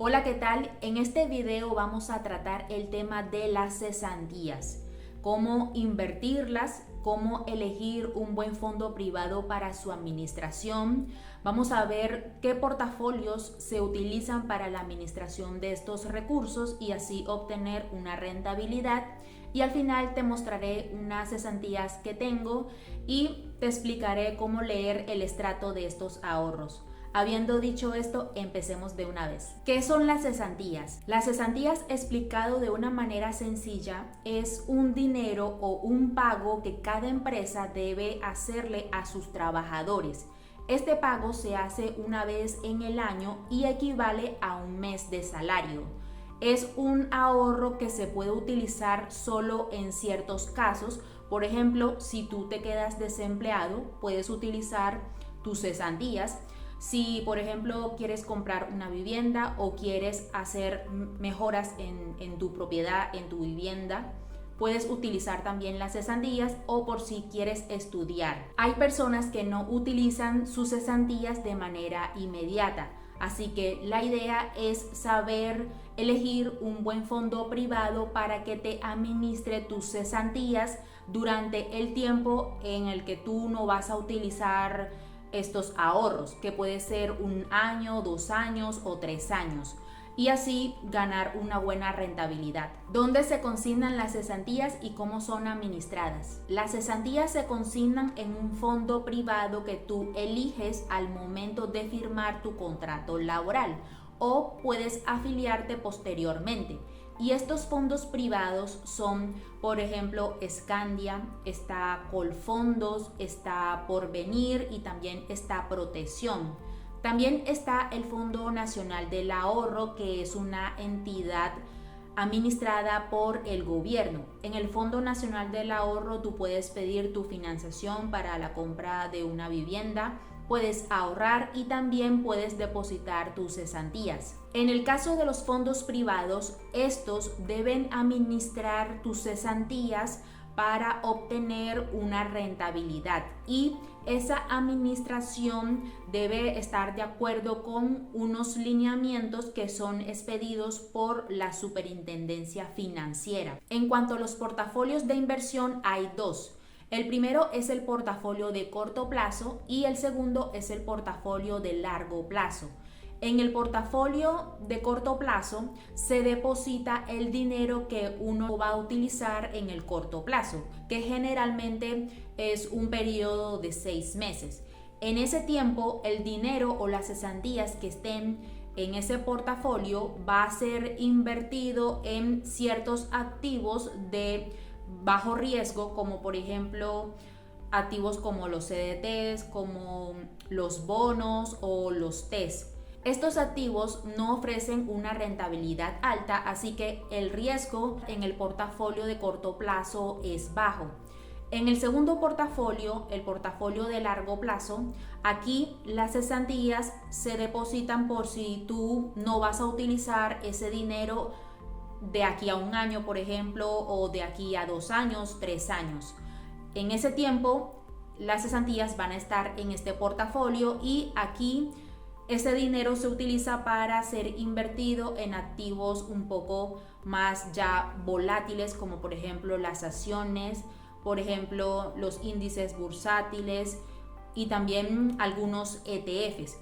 Hola, ¿qué tal? En este video vamos a tratar el tema de las cesantías, cómo invertirlas, cómo elegir un buen fondo privado para su administración. Vamos a ver qué portafolios se utilizan para la administración de estos recursos y así obtener una rentabilidad. Y al final te mostraré unas cesantías que tengo y te explicaré cómo leer el estrato de estos ahorros. Habiendo dicho esto, empecemos de una vez. ¿Qué son las cesantías? Las cesantías, explicado de una manera sencilla, es un dinero o un pago que cada empresa debe hacerle a sus trabajadores. Este pago se hace una vez en el año y equivale a un mes de salario. Es un ahorro que se puede utilizar solo en ciertos casos. Por ejemplo, si tú te quedas desempleado, puedes utilizar tus cesantías. Si, por ejemplo, quieres comprar una vivienda o quieres hacer mejoras en tu propiedad, en tu vivienda, puedes utilizar también las cesantías, o por si quieres estudiar. Hay personas que no utilizan sus cesantías de manera inmediata, así que la idea es saber elegir un buen fondo privado para que te administre tus cesantías durante el tiempo en el que tú no vas a utilizar estos ahorros, que puede ser 1 año, 2 años o 3 años, y así ganar una buena rentabilidad. ¿Dónde se consignan las cesantías y cómo son administradas? Las cesantías se consignan en un fondo privado que tú eliges al momento de firmar tu contrato laboral, o puedes afiliarte posteriormente. Y estos fondos privados son, por ejemplo, Scandia, está Colfondos, está Porvenir y también está Protección. También está el Fondo Nacional del Ahorro, que es una entidad administrada por el gobierno. En el Fondo Nacional del Ahorro tú puedes pedir tu financiación para la compra de una vivienda, puedes ahorrar y también puedes depositar tus cesantías. En el caso de los fondos privados, estos deben administrar tus cesantías para obtener una rentabilidad, y esa administración debe estar de acuerdo con unos lineamientos que son expedidos por la Superintendencia Financiera. En cuanto a los portafolios de inversión, hay dos. El primero es el portafolio de corto plazo y el segundo es el portafolio de largo plazo. En el portafolio de corto plazo se deposita el dinero que uno va a utilizar en el corto plazo, que generalmente es un periodo de 6 meses. En ese tiempo, el dinero o las cesantías que estén en ese portafolio va a ser invertido en ciertos activos de bajo riesgo, como por ejemplo activos como los CDTs, como los bonos o los TES. Estos activos no ofrecen una rentabilidad alta, así que el riesgo en el portafolio de corto plazo es bajo. En el segundo portafolio, el portafolio de largo plazo, aquí las cesantías se depositan por si tú no vas a utilizar ese dinero de aquí a 1 año, por ejemplo, o de aquí a 2 años, 3 años. En ese tiempo, las cesantías van a estar en este portafolio y aquí ese dinero se utiliza para ser invertido en activos un poco más ya volátiles, como por ejemplo las acciones, por ejemplo los índices bursátiles y también algunos ETFs.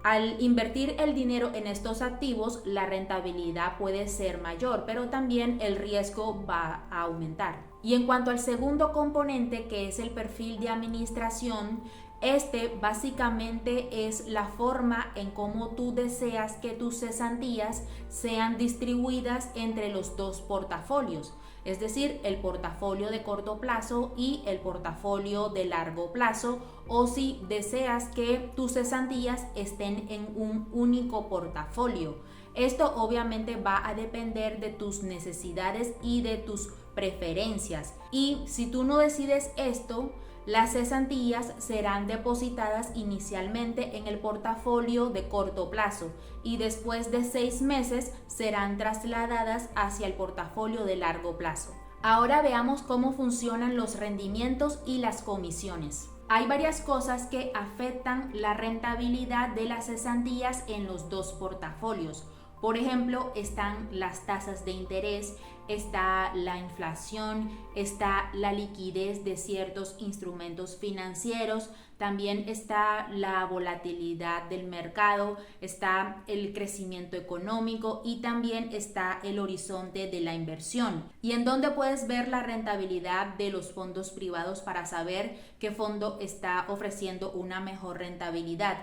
Al invertir el dinero en estos activos, la rentabilidad puede ser mayor, pero también el riesgo va a aumentar. Y en cuanto al segundo componente, que es el perfil de administración, este básicamente es la forma en cómo tú deseas que tus cesantías sean distribuidas entre los dos portafolios, es decir, el portafolio de corto plazo y el portafolio de largo plazo, o si deseas que tus cesantías estén en un único portafolio. Esto obviamente va a depender de tus necesidades y de tus preferencias. Y si tú no decides esto, las cesantías serán depositadas inicialmente en el portafolio de corto plazo y después de 6 meses serán trasladadas hacia el portafolio de largo plazo. Ahora veamos cómo funcionan los rendimientos y las comisiones. Hay varias cosas que afectan la rentabilidad de las cesantías en los dos portafolios, Por ejemplo, están las tasas de interés, está la inflación, está la liquidez de ciertos instrumentos financieros, también está la volatilidad del mercado, está el crecimiento económico y también está el horizonte de la inversión. ¿Y en dónde puedes ver la rentabilidad de los fondos privados para saber qué fondo está ofreciendo una mejor rentabilidad?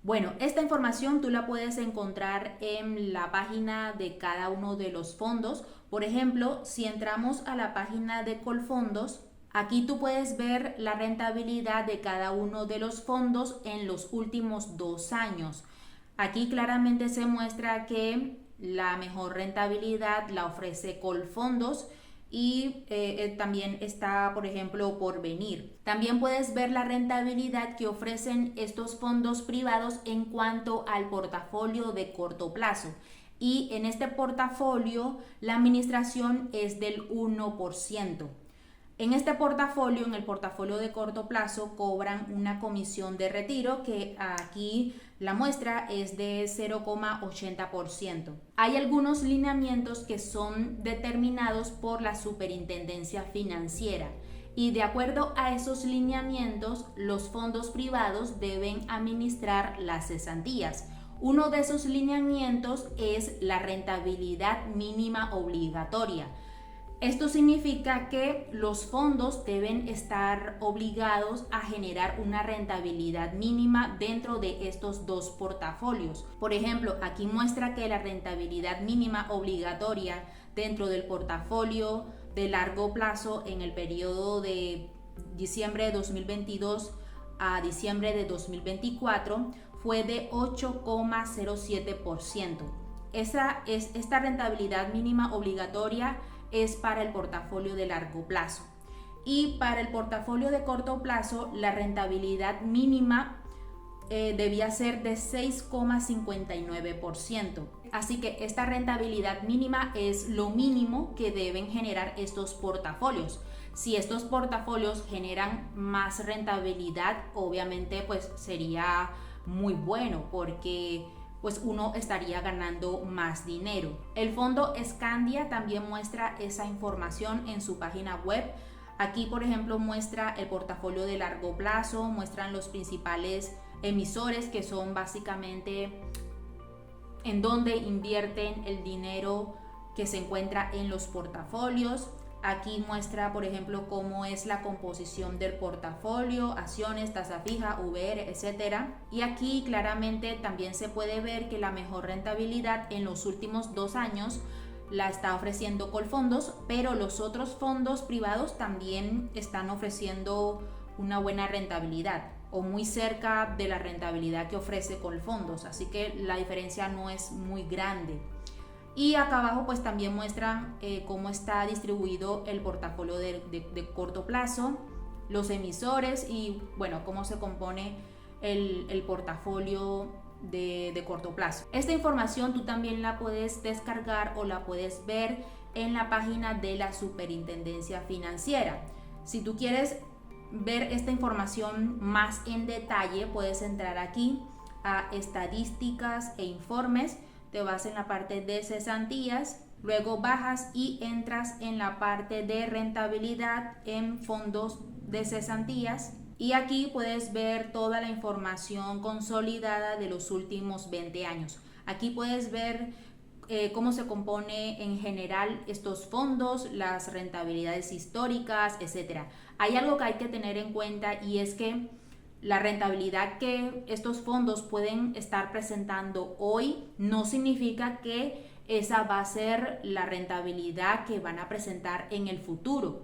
Bueno, esta información tú la puedes encontrar en la página de cada uno de los fondos. Por ejemplo, si entramos a la página de Colfondos, aquí tú puedes ver la rentabilidad de cada uno de los fondos en los últimos 2 años. Aquí claramente se muestra que la mejor rentabilidad la ofrece Colfondos y también está, por ejemplo, Porvenir. También puedes ver la rentabilidad que ofrecen estos fondos privados en cuanto al portafolio de corto plazo. Y en este portafolio la administración es del 1%. En este portafolio, en el portafolio de corto plazo, cobran una comisión de retiro que aquí la muestra es de 0,80%. Hay algunos lineamientos que son determinados por la Superintendencia Financiera y de acuerdo a esos lineamientos, los fondos privados deben administrar las cesantías. Uno de esos lineamientos es la rentabilidad mínima obligatoria. Esto significa que los fondos deben estar obligados a generar una rentabilidad mínima dentro de estos dos portafolios. Por ejemplo, aquí muestra que la rentabilidad mínima obligatoria dentro del portafolio de largo plazo en el periodo de diciembre de 2022 a diciembre de 2024 fue de 8,07%. Esta rentabilidad mínima obligatoria es para el portafolio de largo plazo. Y para el portafolio de corto plazo, la rentabilidad mínima debía ser de 6,59%. Así que esta rentabilidad mínima es lo mínimo que deben generar estos portafolios. Si estos portafolios generan más rentabilidad, obviamente pues sería muy bueno porque pues uno estaría ganando más dinero. El fondo Scandia también muestra esa información en su página web. Aquí, por ejemplo, muestra el portafolio de largo plazo, muestran los principales emisores que son básicamente en donde invierten el dinero que se encuentra en los portafolios. Aquí muestra, por ejemplo, cómo es la composición del portafolio, acciones, tasa fija, VR, etc. Y aquí claramente también se puede ver que la mejor rentabilidad en los últimos 2 años la está ofreciendo Colfondos, pero los otros fondos privados también están ofreciendo una buena rentabilidad o muy cerca de la rentabilidad que ofrece Colfondos. Así que la diferencia no es muy grande. Y acá abajo pues también muestran cómo está distribuido el portafolio de corto plazo, los emisores y bueno, cómo se compone el portafolio de corto plazo. Esta información tú también la puedes descargar o la puedes ver en la página de la Superintendencia Financiera. Si tú quieres ver esta información más en detalle, puedes entrar aquí a estadísticas e informes. Te vas en la parte de cesantías, luego bajas y entras en la parte de rentabilidad en fondos de cesantías y aquí puedes ver toda la información consolidada de los últimos 20 años. Aquí puedes ver cómo se compone en general estos fondos, las rentabilidades históricas, etc. Hay algo que hay que tener en cuenta y es que la rentabilidad que estos fondos pueden estar presentando hoy no significa que esa va a ser la rentabilidad que van a presentar en el futuro.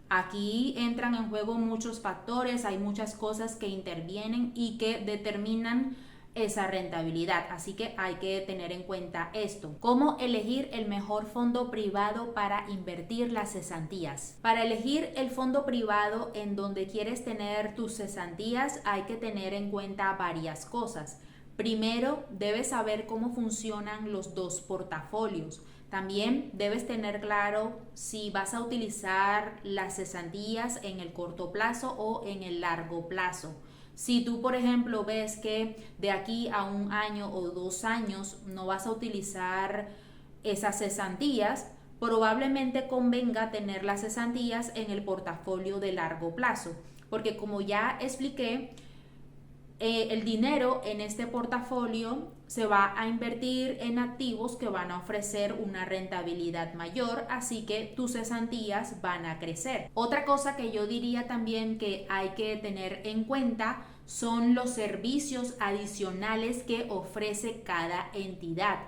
Aquí entran en juego muchos factores, hay muchas cosas que intervienen y que determinan esa rentabilidad, así que hay que tener en cuenta esto. ¿Cómo elegir el mejor fondo privado para invertir las cesantías? Para elegir el fondo privado en donde quieres tener tus cesantías hay que tener en cuenta varias cosas. Primero, debes saber cómo funcionan los dos portafolios. También debes tener claro si vas a utilizar las cesantías en el corto plazo o en el largo plazo. Si tú, por ejemplo, ves que de aquí a 1 año o 2 años no vas a utilizar esas cesantías, probablemente convenga tener las cesantías en el portafolio de largo plazo, porque como ya expliqué, el dinero en este portafolio se va a invertir en activos que van a ofrecer una rentabilidad mayor, así que tus cesantías van a crecer. Otra cosa que yo diría también que hay que tener en cuenta son los servicios adicionales que ofrece cada entidad.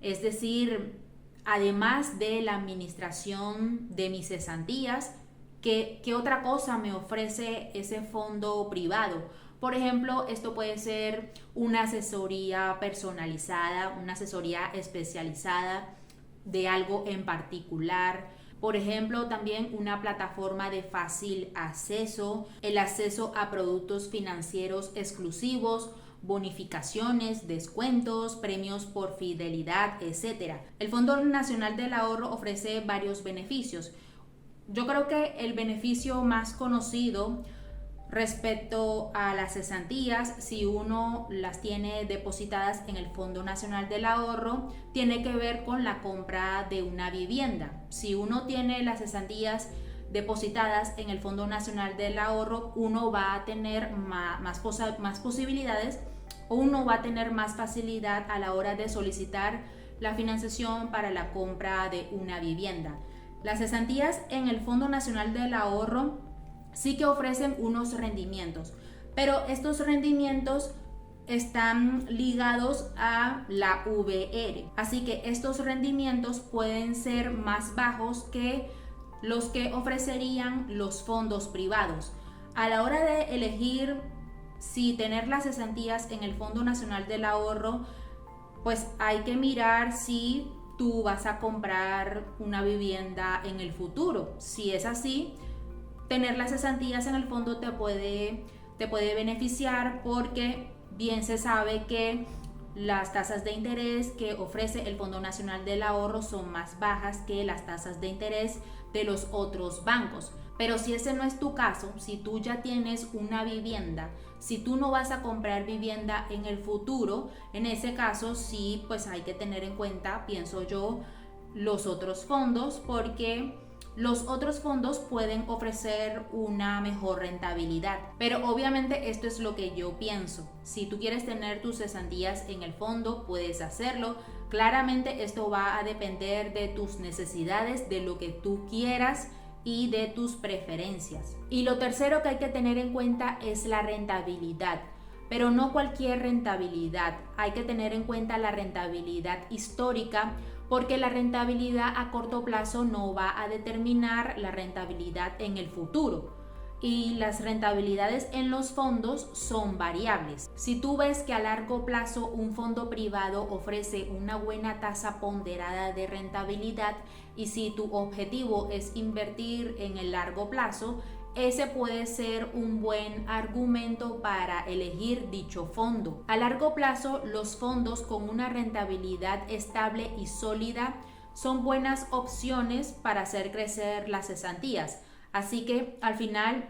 Es decir, además de la administración de mis cesantías, ¿qué otra cosa me ofrece ese fondo privado? Por ejemplo, esto puede ser una asesoría personalizada, una asesoría especializada de algo en particular. Por ejemplo, también una plataforma de fácil acceso, el acceso a productos financieros exclusivos, bonificaciones, descuentos, premios por fidelidad, etc. El Fondo Nacional del Ahorro ofrece varios beneficios. Yo creo que el beneficio más conocido respecto a las cesantías, si uno las tiene depositadas en el Fondo Nacional del Ahorro, tiene que ver con la compra de una vivienda. Si uno tiene las cesantías depositadas en el Fondo Nacional del Ahorro, uno va a tener más posibilidades, o uno va a tener más facilidad a la hora de solicitar la financiación para la compra de una vivienda. Las cesantías en el Fondo Nacional del Ahorro sí que ofrecen unos rendimientos, pero estos rendimientos están ligados a la VR, así que estos rendimientos pueden ser más bajos que los que ofrecerían los fondos privados. A la hora de elegir si tener las cesantías en el Fondo Nacional del Ahorro, pues hay que mirar si tú vas a comprar una vivienda en el futuro. Si es así, tener las cesantías en el fondo te puede beneficiar, porque bien se sabe que las tasas de interés que ofrece el Fondo Nacional del Ahorro son más bajas que las tasas de interés de los otros bancos. Pero si ese no es tu caso, si tú ya tienes una vivienda, si tú no vas a comprar vivienda en el futuro, en ese caso sí, pues hay que tener en cuenta, pienso yo, los otros fondos, porque los otros fondos pueden ofrecer una mejor rentabilidad. Pero obviamente esto es lo que yo pienso. Si tú quieres tener tus cesantías en el fondo, puedes hacerlo. Claramente esto va a depender de tus necesidades, de lo que tú quieras y de tus preferencias. Y lo tercero que hay que tener en cuenta es la rentabilidad. Pero no cualquier rentabilidad. Hay que tener en cuenta la rentabilidad histórica, porque la rentabilidad a corto plazo no va a determinar la rentabilidad en el futuro. Y las rentabilidades en los fondos son variables. Si tú ves que a largo plazo un fondo privado ofrece una buena tasa ponderada de rentabilidad, y si tu objetivo es invertir en el largo plazo, ese puede ser un buen argumento para elegir dicho fondo. A largo plazo, los fondos con una rentabilidad estable y sólida son buenas opciones para hacer crecer las cesantías. Así que al final,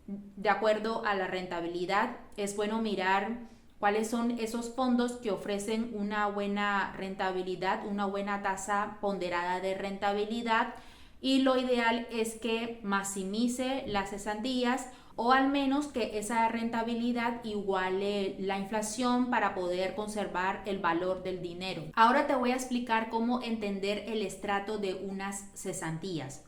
de acuerdo a la rentabilidad, es bueno mirar cuáles son esos fondos que ofrecen una buena rentabilidad, una buena tasa ponderada de rentabilidad. Y lo ideal es que maximice las cesantías, o al menos que esa rentabilidad iguale la inflación para poder conservar el valor del dinero. Ahora te voy a explicar cómo entender el estrato de unas cesantías.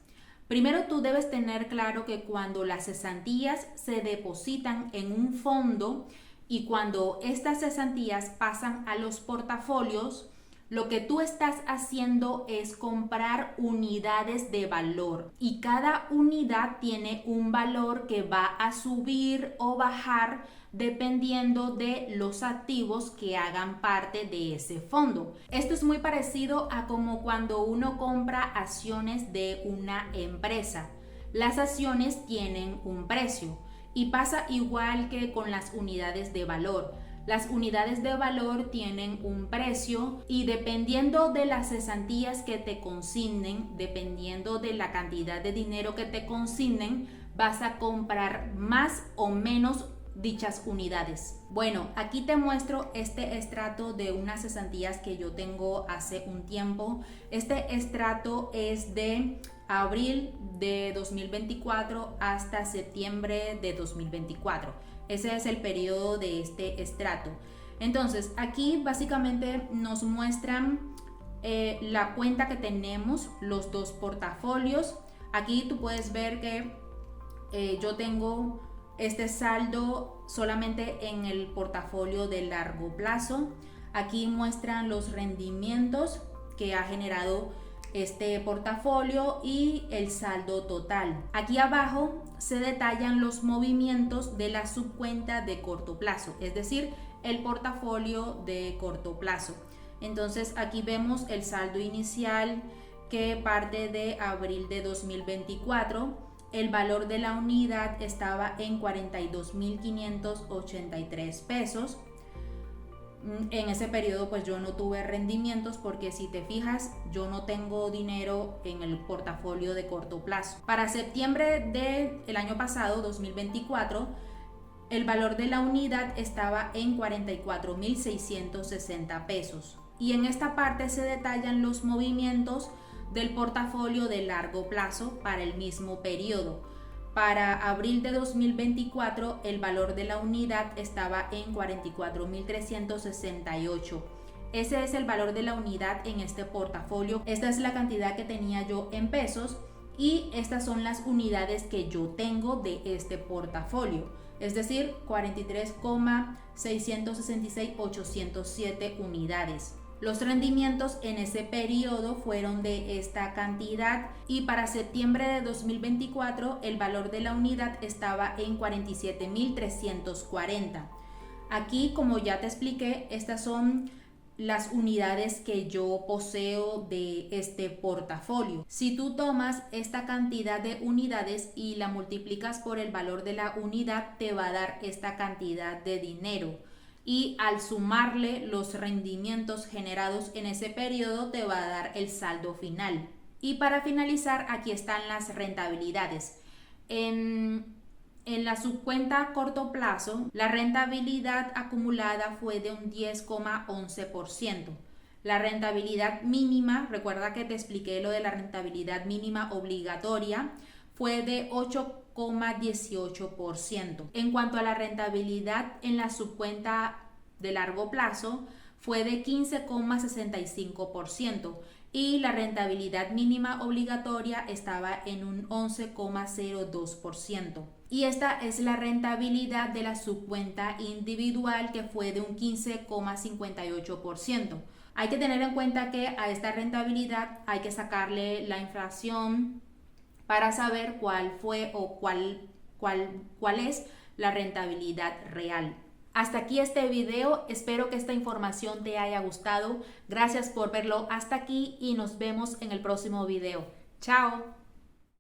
Primero, tú debes tener claro que cuando las cesantías se depositan en un fondo y cuando estas cesantías pasan a los portafolios, lo que tú estás haciendo es comprar unidades de valor, y cada unidad tiene un valor que va a subir o bajar dependiendo de los activos que hagan parte de ese fondo. Esto es muy parecido a como cuando uno compra acciones de una empresa. Las acciones tienen un precio, y pasa igual que con las unidades de valor. Las unidades de valor tienen un precio, y dependiendo de las cesantías que te consignen, dependiendo de la cantidad de dinero que te consignen, vas a comprar más o menos dichas unidades. Bueno, aquí te muestro este estrato de unas cesantías que yo tengo hace un tiempo. Este estrato es de abril de 2024 hasta septiembre de 2024. Ese es el periodo de este estrato. Entonces, aquí básicamente nos muestran la cuenta que tenemos, los dos portafolios. Aquí tú puedes ver que yo tengo este saldo solamente en el portafolio de largo plazo. Aquí muestran los rendimientos que ha generado este portafolio y el saldo total. Aquí abajo se detallan los movimientos de la subcuenta de corto plazo, es decir, el portafolio de corto plazo. Entonces aquí vemos el saldo inicial que parte de abril de 2024. El valor de la unidad estaba en 42.583 pesos. En ese periodo pues yo no tuve rendimientos porque si te fijas yo no tengo dinero en el portafolio de corto plazo. Para septiembre del año pasado, 2024, el valor de la unidad estaba en 44.660 pesos. Y en esta parte se detallan los movimientos del portafolio de largo plazo para el mismo periodo. Para abril de 2024 el valor de la unidad estaba en 44.368. Ese es el valor de la unidad en este portafolio. Esta es la cantidad que tenía yo en pesos y estas son las unidades que yo tengo de este portafolio. Es decir, 43,666,807 unidades. Los rendimientos en ese periodo fueron de esta cantidad y para septiembre de 2024 el valor de la unidad estaba en 47.340. Aquí, como ya te expliqué, estas son las unidades que yo poseo de este portafolio. Si tú tomas esta cantidad de unidades y la multiplicas por el valor de la unidad, te va a dar esta cantidad de dinero. Y al sumarle los rendimientos generados en ese periodo te va a dar el saldo final. Y para finalizar, aquí están las rentabilidades. En la subcuenta corto plazo, la rentabilidad acumulada fue de un 10,11%. La rentabilidad mínima, recuerda que te expliqué lo de la rentabilidad mínima obligatoria, fue de 8,18%. En cuanto a la rentabilidad en la subcuenta de largo plazo, fue de 15,65% y la rentabilidad mínima obligatoria estaba en un 11,02%. Y esta es la rentabilidad de la subcuenta individual, que fue de un 15,58%. Hay que tener en cuenta que a esta rentabilidad hay que sacarle la inflación para saber cuál fue o cuál es la rentabilidad real. Hasta aquí este video, espero que esta información te haya gustado. Gracias por verlo hasta aquí y nos vemos en el próximo video. ¡Chao!